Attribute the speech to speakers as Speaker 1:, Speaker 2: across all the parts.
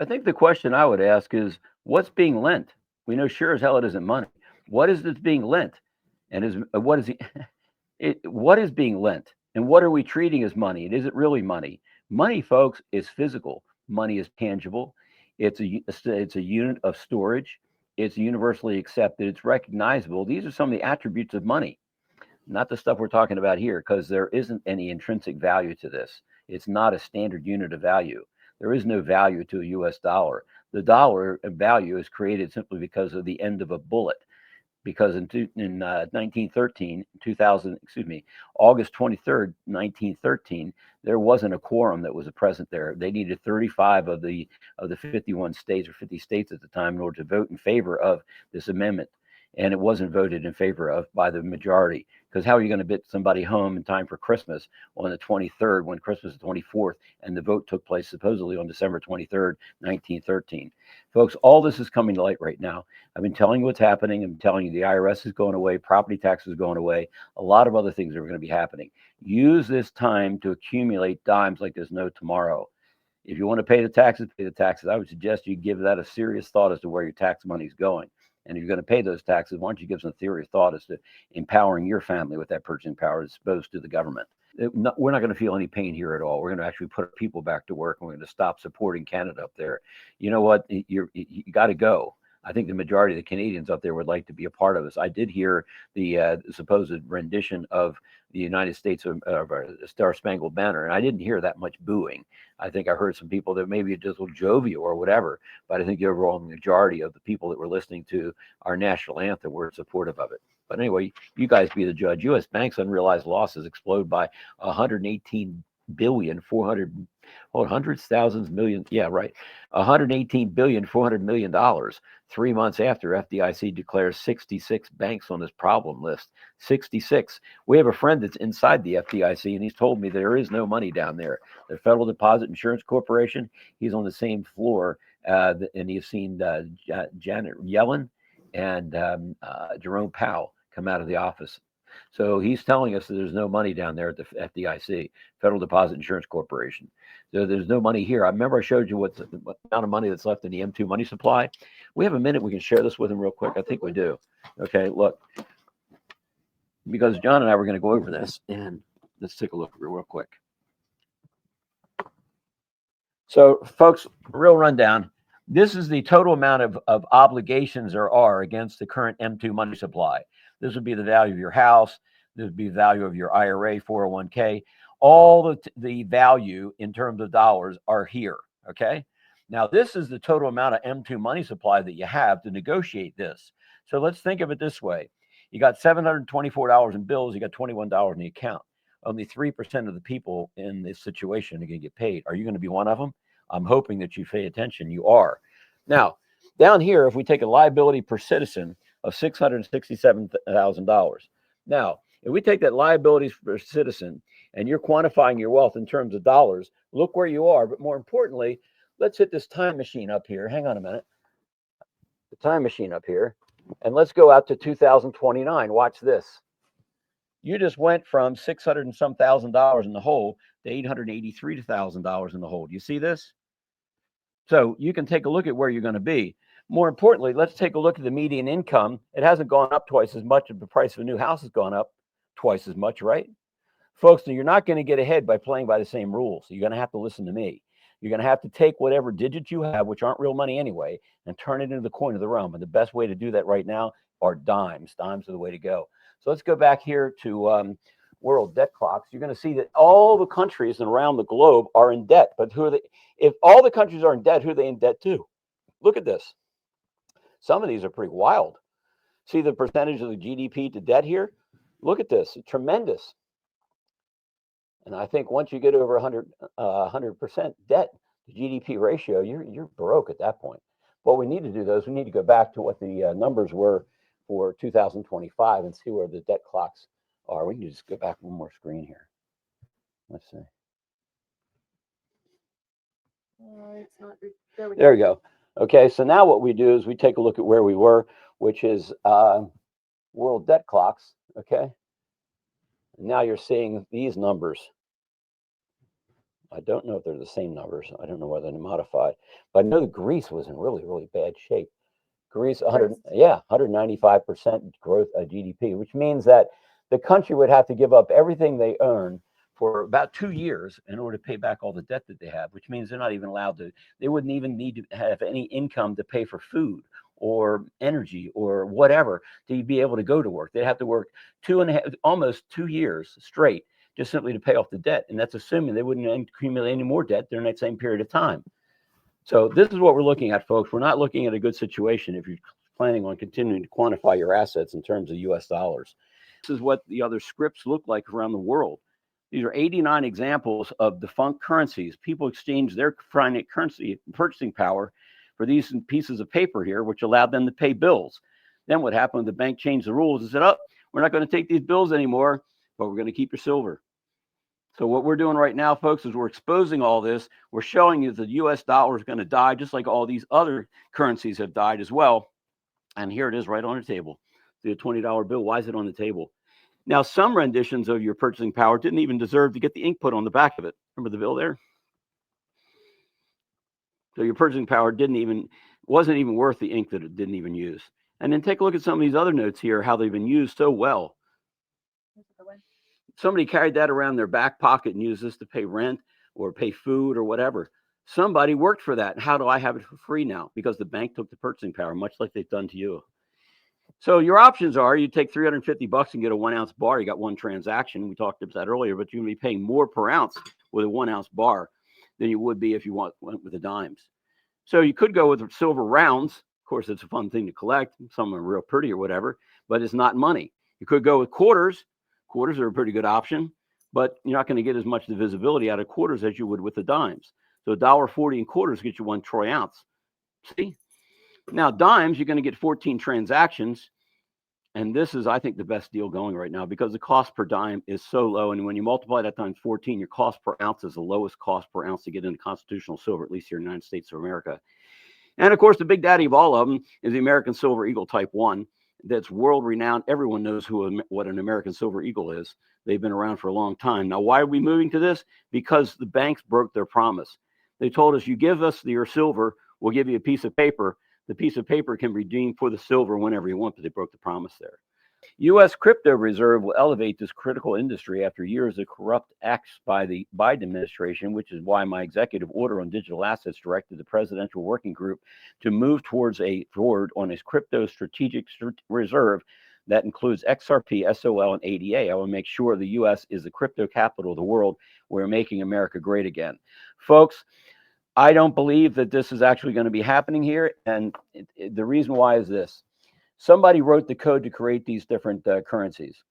Speaker 1: I think the question I would ask is, what's being lent? We know sure as hell it isn't money. What is this being lent? And is what is what is being lent? And what are we treating as money? And is it really money? Money, folks, is physical. Money is tangible. It's a unit of storage. It's universally accepted. It's recognizable. These are some of the attributes of money, not the stuff we're talking about here, because there isn't any intrinsic value to this. It's not a standard unit of value. There is no value to a US dollar. The dollar value is created simply because of the end of a bullet. Because in 1913, 2000, excuse me, August 23rd, 1913, there wasn't a quorum that was present there. They needed 35 of the 51 states or 50 states at the time in order to vote in favor of this amendment, and it wasn't voted in favor of by the majority. Because how are you going to get somebody home in time for Christmas on the 23rd when Christmas is 24th and the vote took place supposedly on December 23rd, 1913? Folks, all this is coming to light right now. I've been telling you what's happening. I'm telling you the IRS is going away, property taxes going away, a lot of other things are going to be happening. Use this time to accumulate dimes like there's no tomorrow. If you want to pay the taxes, pay the taxes. I would suggest you give that a serious thought as to where your tax money is going. And if you're going to pay those taxes, why don't you give some serious thought as to empowering your family with that purchasing power as opposed to the government? We're not going to feel any pain here at all. We're going to actually put people back to work, and we're going to stop supporting Canada up there. You know what? You got to go. I think the majority of the Canadians up there would like to be a part of this. I did hear the supposed rendition of the United States of Star Spangled Banner, and I didn't hear that much booing. I think I heard some people that maybe just were jovial or whatever, but I think the overall majority of the people that were listening to our national anthem were supportive of it. But anyway, you guys be the judge. U.S. banks' unrealized losses explode by 118 billion 400 hundreds thousands millions, yeah, right, 118 billion 400 million dollars 3 months after FDIC declares 66 banks on this problem list. 66. We have a friend that's inside the FDIC, and he's told me there is no money down there. The Federal Deposit Insurance Corporation, he's on the same floor, and he's seen Janet Yellen and Jerome Powell come out of the office. So he's telling us that there's no money down there at the FDIC, Federal Deposit Insurance Corporation. So there's no money here. I remember I showed you what the amount of money that's left in the M2 money supply. We have a minute. We can share this with him real quick. I think we do. Okay, look, because John and I were going to go over this, and let's take a look real quick. So, folks, real rundown. This is the total amount of obligations there are against the current M2 money supply. This would be the value of your house. This would be the value of your IRA, 401k. All the value in terms of dollars are here, okay? Now, this is the total amount of M2 money supply that you have to negotiate this. So let's think of it this way. You got $724 in bills. You got $21 in the account. Only 3% of the people in this situation are going to get paid. Are you going to be one of them? I'm hoping that you pay attention. You are. Now, down here, if we take a liability per citizen of $667,000. Now, if we take that liabilities per citizen and you're quantifying your wealth in terms of dollars, look where you are. But more importantly, let's hit this time machine up here. Hang on a minute. The time machine up here. And let's go out to 2029. Watch this. You just went from 600 and some $1,000 in the hole to $883,000 in the hole. Do you see this? So you can take a look at where you're going to be. More importantly, let's take a look at the median income. It hasn't gone up twice as much. The price of a new house has gone up twice as much, right? Folks, you're not going to get ahead by playing by the same rules. You're going to have to listen to me. You're going to have to take whatever digits you have, which aren't real money anyway, and turn it into the coin of the realm. And the best way to do that right now are dimes. Dimes are the way to go. So let's go back here to world debt clocks. You're going to see that all the countries around the globe are in debt. But who are they? If all the countries are in debt, who are they in debt to? Look at this. Some of these are pretty wild. See the percentage of the GDP to debt here? Look at this. It's tremendous. And I think once you get over 100% debt to GDP ratio, you're broke at that point. What we need to do, though, is we need to go back to what the numbers were for 2025 and see where the debt clocks are. We can just go back one more screen here. Let's see.
Speaker 2: It's not, there we go.
Speaker 1: There we go. Okay, so now what we do is we take a look at where we were, which is world debt clocks. Okay. And now you're seeing these numbers. I don't know if they're the same numbers. I don't know whether they're modified, but I know that Greece was in really, really bad shape. Greece, 100,
Speaker 2: Greece.
Speaker 1: yeah, 195% growth of GDP, which means that the country would have to give up everything they earn for about 2 years in order to pay back all the debt that they have, which means they're not even allowed to, they wouldn't even need to have any income to pay for food or energy or whatever to be able to go to work. They'd have to work almost 2 years straight just simply to pay off the debt. And that's assuming they wouldn't accumulate any more debt during that same period of time. So this is what we're looking at, folks. We're not looking at a good situation if you're planning on continuing to quantify your assets in terms of US dollars. This is what the other scripts look like around the world. These are 89 examples of defunct currencies. People exchange their currency purchasing power for these pieces of paper here, which allowed them to pay bills. Then what happened? The bank changed the rules and said, oh, we're not going to take these bills anymore, but we're going to keep your silver. So what we're doing right now, folks, is we're exposing all this. We're showing you the US dollar is going to die just like all these other currencies have died as well. And here it is right on the table. The $20 bill, why is it on the table? Now, some renditions of your purchasing power didn't even deserve to get the ink put on the back of it. Remember the bill there? So your purchasing power wasn't even worth the ink that it didn't even use. And then take a look at some of these other notes here, how they've been used so well. Somebody carried that around their back pocket and used this to pay rent or pay food or whatever. Somebody worked for that. How do I have it for free now? Because the bank took the purchasing power, much like they've done to you. So your options are you take $350 and get a 1 ounce bar. You got one transaction. We talked about that earlier, but you're going to be paying more per ounce with a 1 ounce bar than you would be if you went with the dimes. So you could go with silver rounds. Of course, it's a fun thing to collect. Some are real pretty or whatever, but it's not money. You could go with quarters. Quarters are a pretty good option, but you're not going to get as much visibility out of quarters as you would with the dimes. So $1.40 in quarters gets you 1 troy ounce. See? Now, dimes, you're going to get 14 transactions. And this is, I think, the best deal going right now because the cost per dime is so low. And when you multiply that times 14, your cost per ounce is the lowest cost per ounce to get into constitutional silver, at least here in the United States of America. And of course, the big daddy of all of them is the American Silver Eagle Type 1. That's world renowned. Everyone knows what an American Silver Eagle is. They've been around for a long time. Now, why are we moving to this? Because the banks broke their promise. They told us, you give us your silver, we'll give you a piece of paper. The piece of paper can be redeemed for the silver whenever you want, but they broke the promise there. U.S. crypto reserve will elevate this critical industry after years of corrupt acts by the Biden administration, which is why my executive order on digital assets directed the presidential working group to move forward on a crypto strategic reserve that includes XRP, SOL, and ADA. I will make sure the U.S. is the crypto capital of the world. We're making America great again. Folks, I don't believe that this is actually going to be happening here. And the reason why is this. Somebody wrote the code to create these different currencies.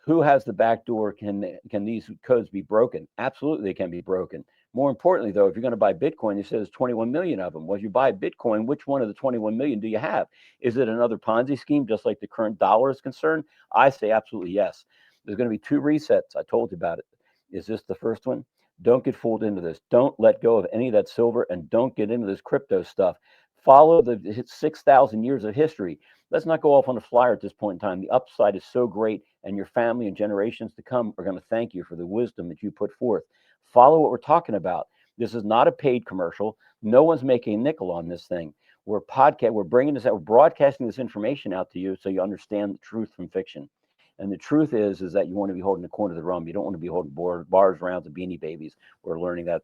Speaker 1: Who has the back door? Can these codes be broken? Absolutely, they can be broken. More importantly, though, if you're going to buy Bitcoin, it says 21 million of them. Well, if you buy Bitcoin, which one of the 21 million do you have? Is it another Ponzi scheme, just like the current dollar is concerned? I say absolutely yes. There's going to be 2 resets. I told you about it. Is this the first one? Don't get fooled into this. Don't let go of any of that silver and don't get into this crypto stuff. Follow the 6,000 years of history. Let's not go off on a flyer at this point in time. The upside is so great, and your family and generations to come are going to thank you for the wisdom that you put forth. Follow what we're talking about. This is not a paid commercial. No one's making a nickel on this thing. We're bringing this out. We're broadcasting this information out to you so you understand the truth from fiction. And the truth is that you want to be holding the corner of the rum. You don't want to be holding bars, rounds, and beanie babies. We're learning that.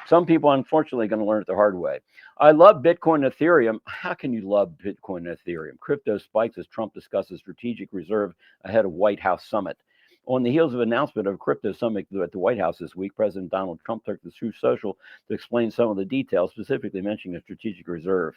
Speaker 1: Some people, unfortunately, are going to learn it the hard way. I love Bitcoin and Ethereum. How can you love Bitcoin and Ethereum? Crypto spikes as Trump discusses strategic reserve ahead of White House summit. On the heels of announcement of a crypto summit at the White House this week, President Donald Trump took the Truth Social to explain some of the details, specifically mentioning a strategic reserve.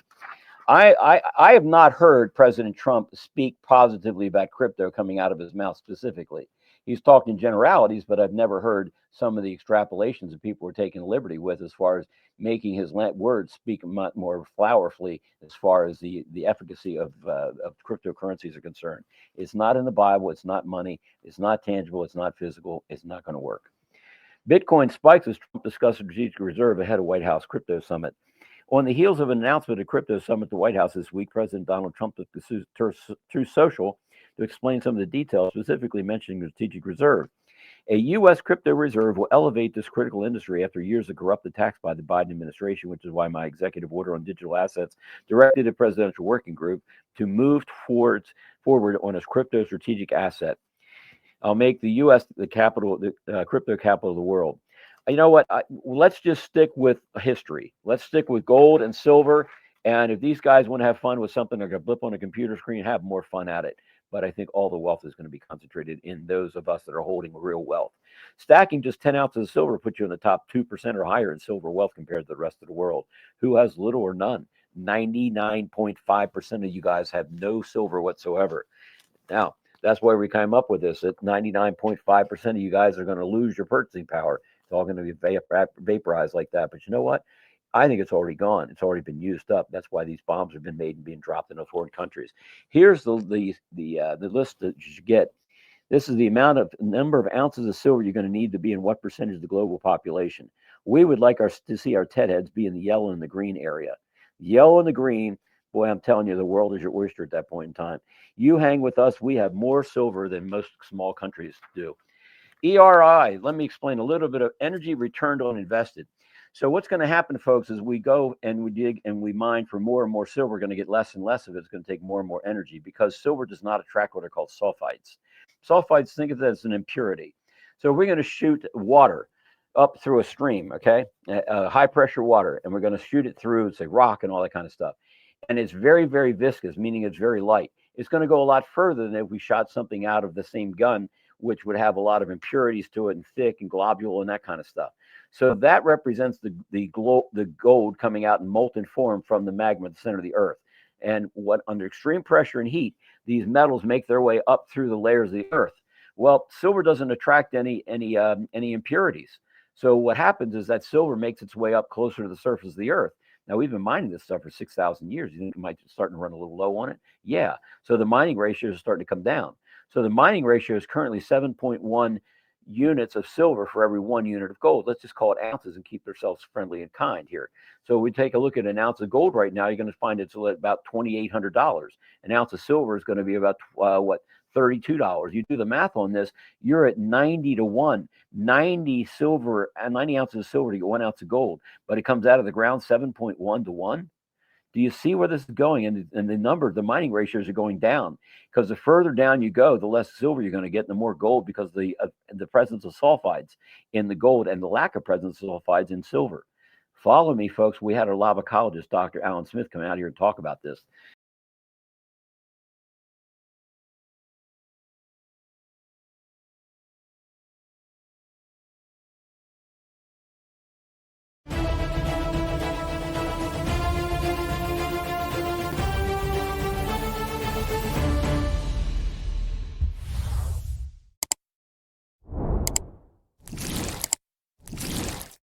Speaker 1: I have not heard President Trump speak positively about crypto coming out of his mouth specifically. He's talked in generalities, but I've never heard some of the extrapolations that people were taking liberty with as far as making his words speak much more flowerfully as far as the efficacy of cryptocurrencies are concerned. It's not in the Bible. It's not money. It's not tangible. It's not physical. It's not going to work. Bitcoin spikes as Trump discussed a strategic reserve ahead of White House crypto summit. On the heels of an announcement of crypto summit at the White House this week, President Donald Trump took the Truth Social to explain some of the details, specifically mentioning the strategic reserve. A U.S. crypto reserve will elevate this critical industry after years of corrupt attacks by the Biden administration, which is why my executive order on digital assets directed the Presidential Working Group to move forward on its crypto strategic asset. I'll make the U.S. the capital, the crypto capital of the world. You know what? Let's just stick with history. Let's stick with gold and silver. And if these guys want to have fun with something, they're going to blip on a computer screen, have more fun at it. But I think all the wealth is going to be concentrated in those of us that are holding real wealth. Stacking just 10 ounces of silver puts you in the top 2% or higher in silver wealth compared to the rest of the world, who has little or none. 99.5% of you guys have no silver whatsoever. Now, that's why we came up with this. That 99.5% of you guys are going to lose your purchasing power. It's all going to be vaporized like that. But you know what? I think it's already gone. It's already been used up. That's why these bombs have been made and being dropped in those foreign countries. Here's the list that you should get. This is the number of ounces of silver you're going to need to be in what percentage of the global population. We would like to see our TED heads be in the yellow and the green area. Yellow and the green. Boy, I'm telling you, the world is your oyster at that point in time. You hang with us, we have more silver than most small countries do. ERI, let me explain a little bit of energy returned on invested. So what's going to happen, folks, is we go and we dig and we mine for more and more silver. We're going to get less and less of it. It's going to take more and more energy because silver does not attract what are called sulfides. Sulfides, think of it as an impurity. So we're going to shoot water up through a stream, okay, high pressure water, and we're going to shoot it through, say, rock and all that kind of stuff. And it's very, very viscous, meaning it's very light. It's going to go a lot further than if we shot something out of the same gun, which would have a lot of impurities to it and thick and globule and that kind of stuff. So that represents the gold coming out in molten form from the magma at the center of the earth. And what under extreme pressure and heat, these metals make their way up through the layers of the earth. Well, silver doesn't attract any impurities. So what happens is that silver makes its way up closer to the surface of the earth. Now, we've been mining this stuff for 6,000 years. You think it might be starting to run a little low on it? Yeah. So the mining ratios are starting to come down. So the mining ratio is currently 7.1 units of silver for every 1 unit of gold. Let's just call it ounces and keep ourselves friendly and kind here. So we take a look at an ounce of gold right now, you're going to find it's about $2,800. An ounce of silver is going to be about, $32. You do the math on this, you're at 90 to 1. 90 silver and 90 ounces of silver to get 1 ounce of gold, but it comes out of the ground 7.1 to 1. Do you see where this is going? And the mining ratios are going down because the further down you go, the less silver you're going to get, and the more gold because of the presence of sulfides in the gold and the lack of presence of sulfides in silver. Follow me, folks. We had a lavacologist, Dr. Alan Smith, come out here and talk about this.